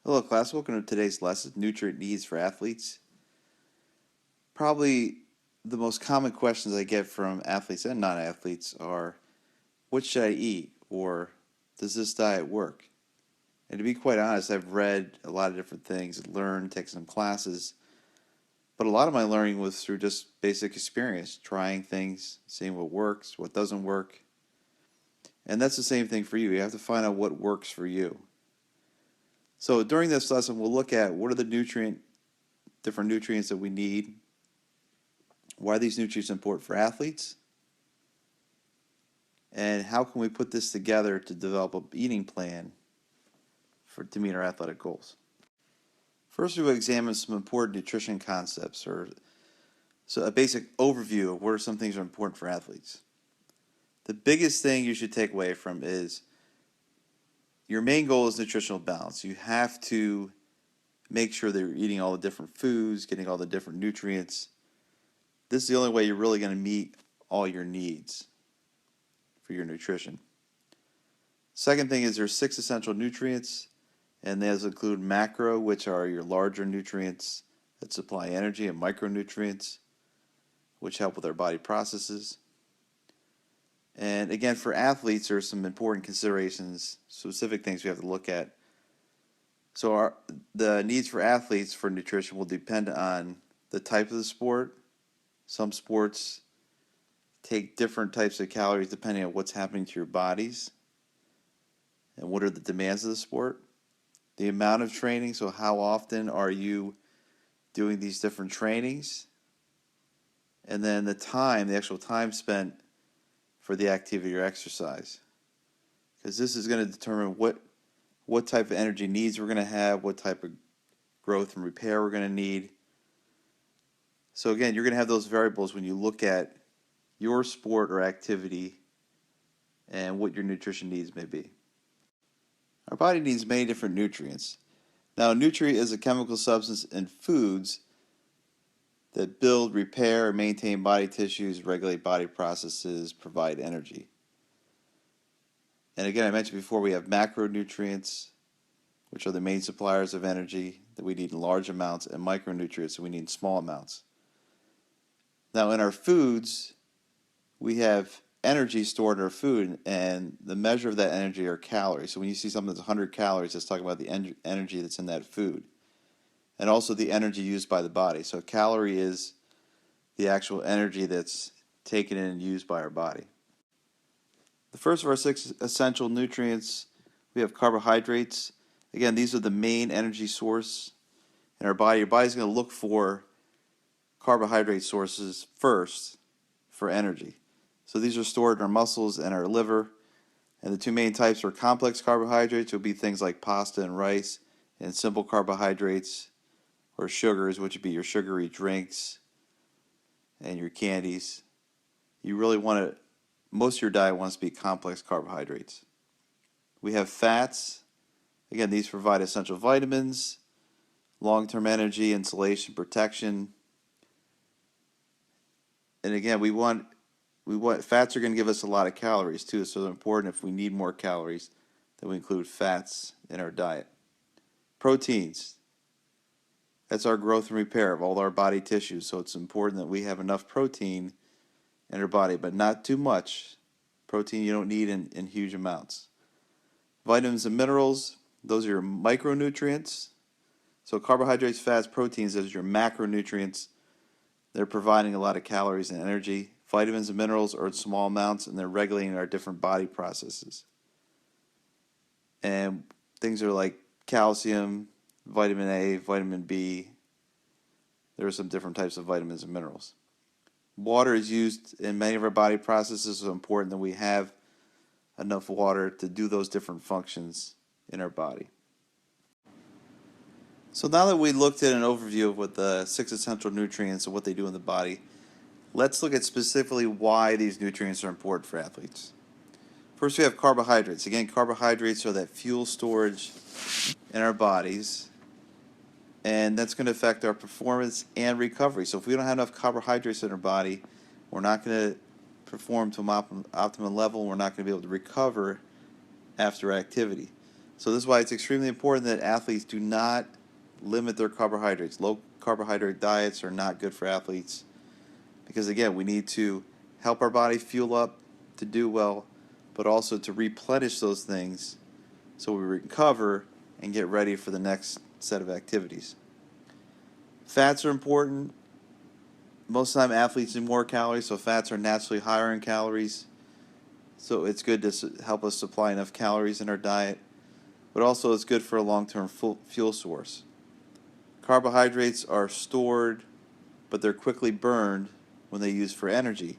Hello class, welcome to today's lesson, Nutrient Needs for Athletes. Probably the most common questions I get from athletes and non-athletes are, what should I eat? Or, does this diet work? And to be quite honest, I've read a lot of different things, learned, taken some classes, but a lot of my learning was through just basic experience, trying things, seeing what works, what doesn't work. And that's the same thing for you. You have to find out what works for you. So during this lesson, we'll look at what are the different nutrients that we need, why are these nutrients important for athletes, and how can we put this together to develop an eating plan to meet our athletic goals. First, we will examine some important nutrition concepts, or a basic overview of what are some things that are important for athletes. The biggest thing you should take away from is your main goal is nutritional balance. You have to make sure that you're eating all the different foods, getting all the different nutrients. This is the only way you're really going to meet all your needs for your nutrition. Second thing is there's 6 essential nutrients, and those include macro, which are your larger nutrients that supply energy, and micronutrients, which help with our body processes. And again, for athletes, there's some important considerations, specific things we have to look at. So the needs for athletes for nutrition will depend on the type of the sport. Some sports take different types of calories depending on what's happening to your bodies and what are the demands of the sport. The amount of training, so how often are you doing these different trainings? And then the actual time spent for the activity or exercise. Because this is going to determine what type of energy needs we're going to have, what type of growth and repair we're going to need. So again, you're going to have those variables when you look at your sport or activity and what your nutrition needs may be. Our body needs many different nutrients. Now, a nutrient is a chemical substance in foods that build, repair, and maintain body tissues, regulate body processes, provide energy. And again, I mentioned before, we have macronutrients, which are the main suppliers of energy that we need in large amounts, and micronutrients that we need in small amounts. Now, in our foods, we have energy stored in our food, and the measure of that energy are calories. So when you see something that's 100 calories, it's talking about the energy that's in that food, and also the energy used by the body. So a calorie is the actual energy that's taken in and used by our body. The first of our 6 essential nutrients, we have carbohydrates. Again, these are the main energy source in our body. Your body's going to look for carbohydrate sources first for energy. So these are stored in our muscles and our liver. And the 2 main types are complex carbohydrates, which would be things like pasta and rice, and simple carbohydrates or sugars, which would be your sugary drinks and your candies. You really most of your diet wants to be complex carbohydrates. We have fats. Again, these provide essential vitamins, long-term energy, insulation, protection. And again, we want fats are going to give us a lot of calories too, so they're important. If we need more calories, then we include fats in our diet. Proteins. That's our growth and repair of all our body tissues, so it's important that we have enough protein in our body, but not too much. Protein you don't need in huge amounts. Vitamins and minerals, those are your micronutrients. So carbohydrates, fats, proteins, those are your macronutrients. They're providing a lot of calories and energy. Vitamins and minerals are in small amounts, and they're regulating our different body processes. And things are like calcium, vitamin A, vitamin B. There are some different types of vitamins and minerals. Water is used in many of our body processes, so it's important that we have enough water to do those different functions in our body. So now that we looked at an overview of what the 6 essential nutrients and what they do in the body, let's look at specifically why these nutrients are important for athletes. First, we have carbohydrates. Again, carbohydrates are that fuel storage in our bodies, and that's going to affect our performance and recovery. So if we don't have enough carbohydrates in our body, we're not going to perform to an optimum level, and we're not going to be able to recover after activity. So this is why it's extremely important that athletes do not limit their carbohydrates. Low carbohydrate diets are not good for athletes because, again, we need to help our body fuel up to do well, but also to replenish those things so we recover and get ready for the next set of activities. Fats are important. Most of the time athletes need more calories, so fats are naturally higher in calories. So it's good to help us supply enough calories in our diet, but also it's good for a long-term fuel source. Carbohydrates are stored, but they're quickly burned when they use for energy.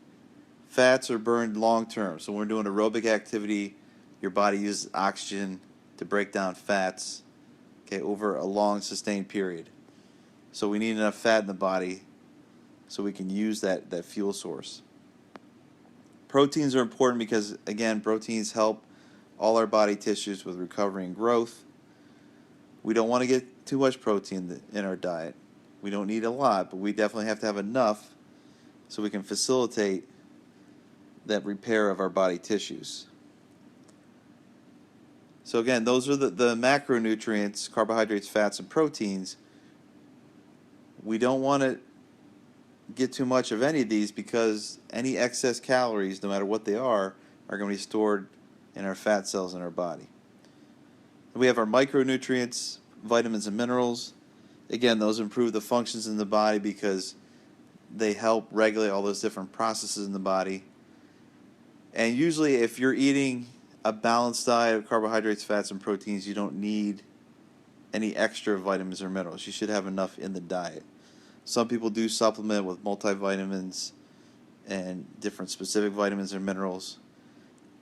Fats are burned long-term, so when we're doing aerobic activity, your body uses oxygen to break down fats, okay, over a long sustained period. So we need enough fat in the body so we can use that fuel source. Proteins are important because, again, proteins help all our body tissues with recovery and growth. We don't want to get too much protein in our diet. We don't need a lot, but we definitely have to have enough so we can facilitate that repair of our body tissues. So again, those are the macronutrients: carbohydrates, fats, and proteins. We don't want to get too much of any of these because any excess calories, no matter what they are going to be stored in our fat cells in our body. We have our micronutrients, vitamins and minerals. Again, those improve the functions in the body because they help regulate all those different processes in the body. And usually if you're eating a balanced diet of carbohydrates, fats, and proteins, you don't need any extra vitamins or minerals. You should have enough in the diet. Some people do supplement with multivitamins and different specific vitamins or minerals.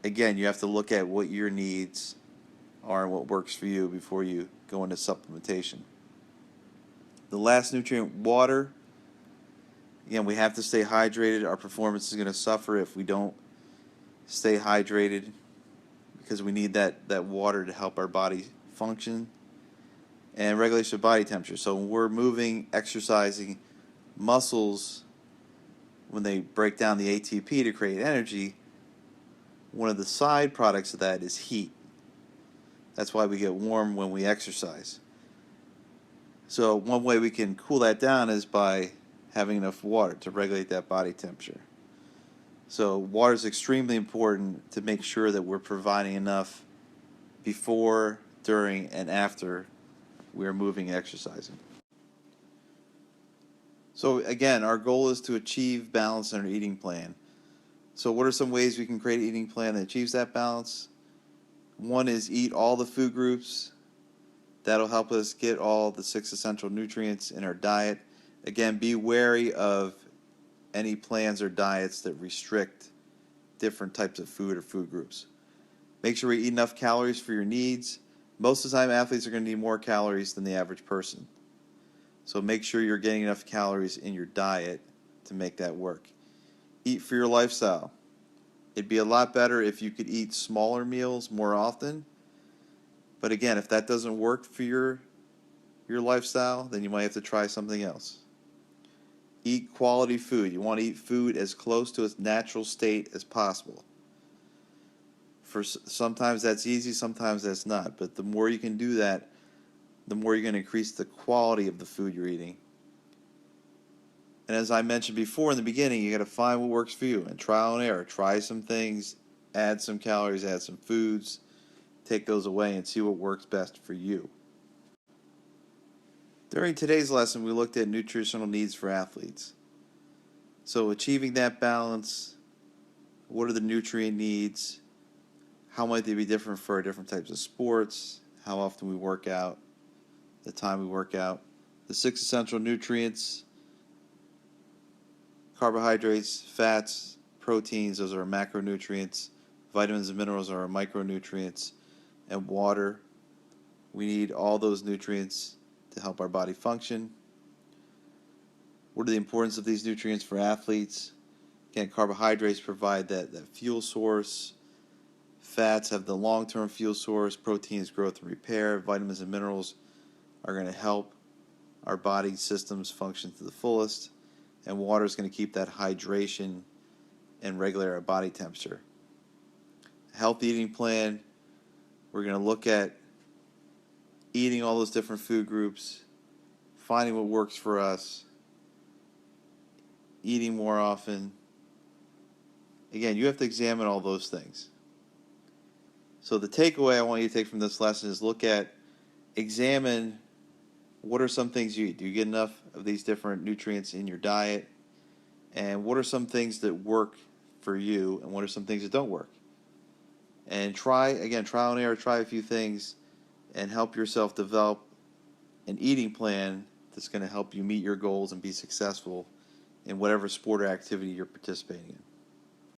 Again, you have to look at what your needs are and what works for you before you go into supplementation. The last nutrient, water. Again, we have to stay hydrated. Our performance is going to suffer if we don't stay hydrated because we need that water to help our body function. And regulation of body temperature. So when we're moving, exercising, muscles, when they break down the ATP to create energy, one of the side products of that is heat. That's why we get warm when we exercise. So one way we can cool that down is by having enough water to regulate that body temperature. So water is extremely important to make sure that we're providing enough before, during, and after we are moving and exercising. So again, our goal is to achieve balance in our eating plan. So what are some ways we can create an eating plan that achieves that balance? One is eat all the food groups. That'll help us get all the 6 essential nutrients in our diet. Again, be wary of any plans or diets that restrict different types of food or food groups. Make sure we eat enough calories for your needs. Most of the time, athletes are going to need more calories than the average person. So make sure you're getting enough calories in your diet to make that work. Eat for your lifestyle. It'd be a lot better if you could eat smaller meals more often. But again, if that doesn't work for your lifestyle, then you might have to try something else. Eat quality food. You want to eat food as close to its natural state as possible. Sometimes that's easy, sometimes that's not. But the more you can do that, the more you're going to increase the quality of the food you're eating. And as I mentioned before in the beginning, you got to find what works for you and trial and error. Try some things, add some calories, add some foods, take those away and see what works best for you. During today's lesson, we looked at nutritional needs for athletes. So achieving that balance, what are the nutrient needs? How might they be different for different types of sports? How often we work out? The time we work out? The 6 essential nutrients: carbohydrates, fats, proteins, those are macronutrients. Vitamins and minerals are our micronutrients. And water. We need all those nutrients to help our body function. What are the importance of these nutrients for athletes? Again, carbohydrates provide that fuel source. Fats have the long-term fuel source. Proteins, growth and repair. Vitamins and minerals are going to help our body systems function to the fullest. And water is going to keep that hydration and regulate our body temperature. A healthy eating plan, we're going to look at eating all those different food groups, finding what works for us, eating more often. Again, you have to examine all those things. So the takeaway I want you to take from this lesson is examine what are some things you eat. Do you get enough of these different nutrients in your diet? And what are some things that work for you, and what are some things that don't work? And trial and error, try a few things and help yourself develop an eating plan that's going to help you meet your goals and be successful in whatever sport or activity you're participating in.